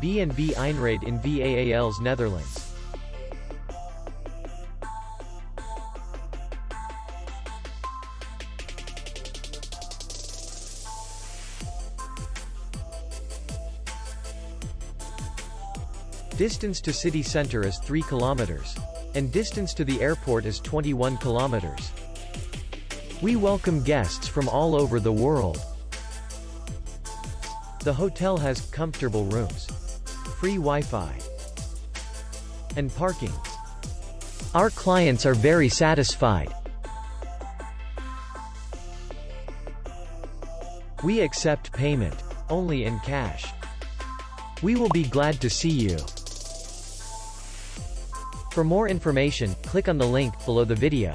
B&B Einrade in Vaals, Netherlands. Distance to city center is 3 kilometers. And distance to the airport is 21 kilometers. We welcome guests from all over the world. The hotel has comfortable rooms, free Wi-Fi, and parking. Our clients are very satisfied. We accept payment only in cash. We will be glad to see you. For more information, click on the link below the video.